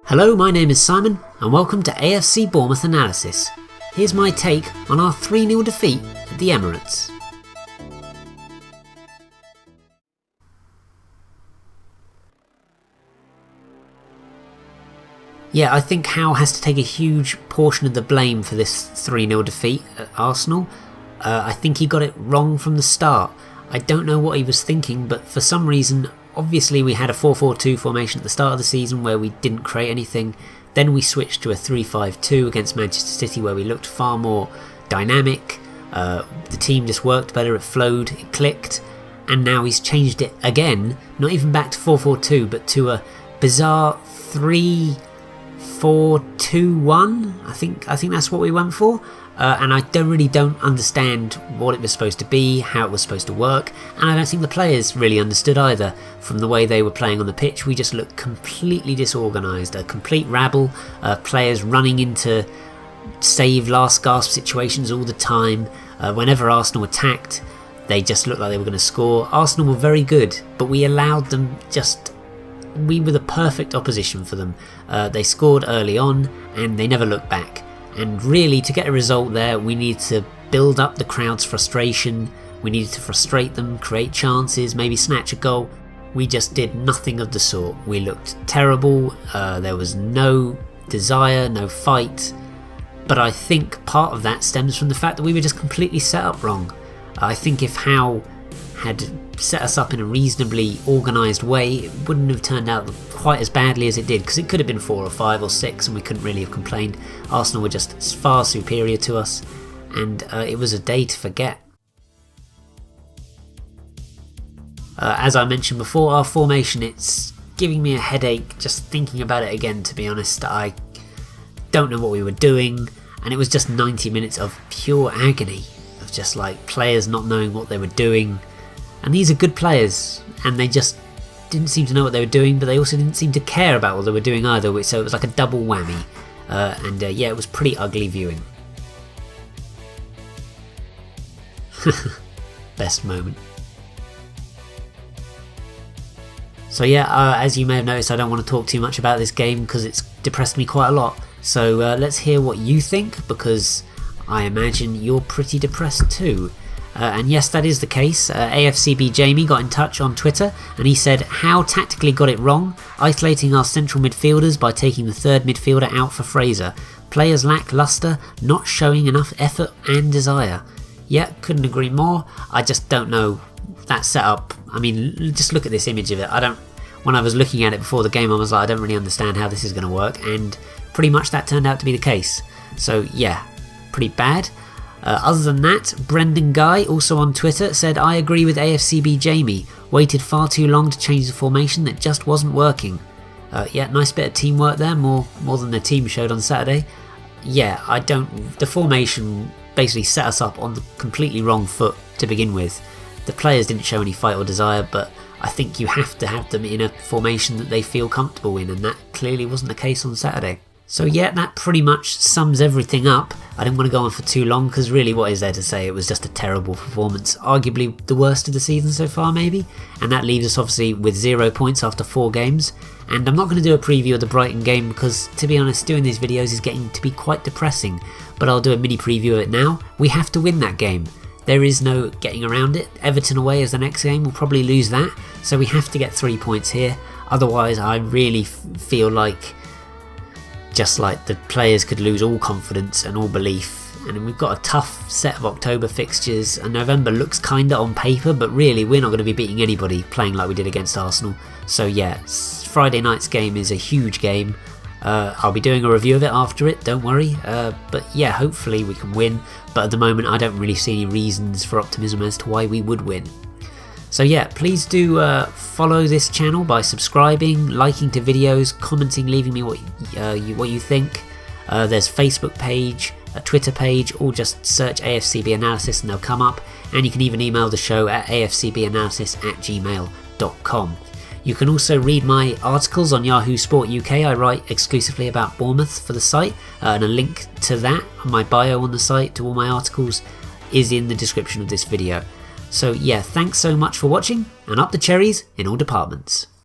Hello, my name is Simon and welcome to AFC Bournemouth Analysis. Here's my take on our 3-0 defeat at the Emirates. Yeah, I think Howe has to take a huge portion of the blame for this 3-0 defeat at Arsenal. I think he got it wrong from the start. I don't know what he was thinking, but for some reason, obviously we had a 4-4-2 formation at the start of the season where we didn't create anything. Then we switched to a 3-5-2 against Manchester City where we looked far more dynamic. The team just worked better, it flowed, it clicked. And now he's changed it again, not even back to 4-4-2, but to a bizarre 3-4-2-1. I think that's what we went for. And I really don't understand what it was supposed to be, how it was supposed to work, and I don't think the players really understood either. From the way they were playing on the pitch, we just looked completely disorganised, a complete rabble, players running into save last gasp situations all the time. Whenever Arsenal attacked, they just looked like they were going to score. Arsenal were very good, but we allowed them we were the perfect opposition for them. They scored early on and they never looked back. And really, to get a result there, we needed to build up the crowd's frustration. We needed to frustrate them, create chances, maybe snatch a goal. We just did nothing of the sort. We looked terrible. There was no desire, no fight. But I think part of that stems from the fact that we were just completely set up wrong. I think if Howe had set us up in a reasonably organised way, it wouldn't have turned out quite as badly as it did, because it could have been 4 or 5 or 6 and we couldn't really have complained. Arsenal were just far superior to us, and it was a day to forget. As I mentioned before, our formation, it's giving me a headache just thinking about it again, to be honest. I don't know what we were doing, and it was just 90 minutes of pure agony, of just like players not knowing what they were doing. And these are good players, and they just didn't seem to know what they were doing, but they also didn't seem to care about what they were doing either, so it was like a double whammy. Yeah, it was pretty ugly viewing. Best moment. So yeah, as you may have noticed, I don't want to talk too much about this game because it's depressed me quite a lot. So let's hear what you think, because I imagine you're pretty depressed too. And yes, that is the case. AFCB Jamie got in touch on Twitter and he said, Howe tactically got it wrong, isolating our central midfielders by taking the third midfielder out for Fraser. Players lack lustre, not showing enough effort and desire. Yeah, couldn't agree more. I just don't know that setup. I mean, just look at this image of it. When I was looking at it before the game, I was like, I don't really understand how this is going to work, and pretty much that turned out to be the case. So yeah, pretty bad. Other than that, Brendan Guy, also on Twitter, said, I agree with AFCB Jamie. Waited far too long to change the formation that just wasn't working. Yeah, nice bit of teamwork there, more than the team showed on Saturday. Yeah, the formation basically set us up on the completely wrong foot to begin with. The players didn't show any fight or desire, but I think you have to have them in a formation that they feel comfortable in, and that clearly wasn't the case on Saturday. So yeah, that pretty much sums everything up. I didn't want to go on for too long because really what is there to say? It was just a terrible performance, arguably the worst of the season so far maybe, and that leaves us obviously with 0 points after 4 games. And I'm not going to do a preview of the Brighton game because, to be honest, doing these videos is getting to be quite depressing, but I'll do a mini preview of it now. We have to win that game. There is no getting around it. Everton away is the next game, we'll probably lose that, so we have to get 3 points here. Otherwise I really feel like just like the players could lose all confidence and all belief. And we've got a tough set of October fixtures, and November looks kinda on paper, but really we're not going to be beating anybody playing like we did against Arsenal. So yeah, Friday night's game is a huge game. I'll be doing a review of it after it, don't worry. But yeah, hopefully we can win, but at the moment I don't really see any reasons for optimism as to why we would win. So yeah, please do follow this channel by subscribing, liking to videos, commenting, leaving me what you think. There's a Facebook page, a Twitter page, or just search AFCB Analysis and they'll come up. And you can even email the show at afcbanalysis@gmail.com. You can also read my articles on Yahoo Sport UK. I write exclusively about Bournemouth for the site, and a link to that, my bio on the site to all my articles, is in the description of this video. So yeah, thanks so much for watching, and up the cherries in all departments.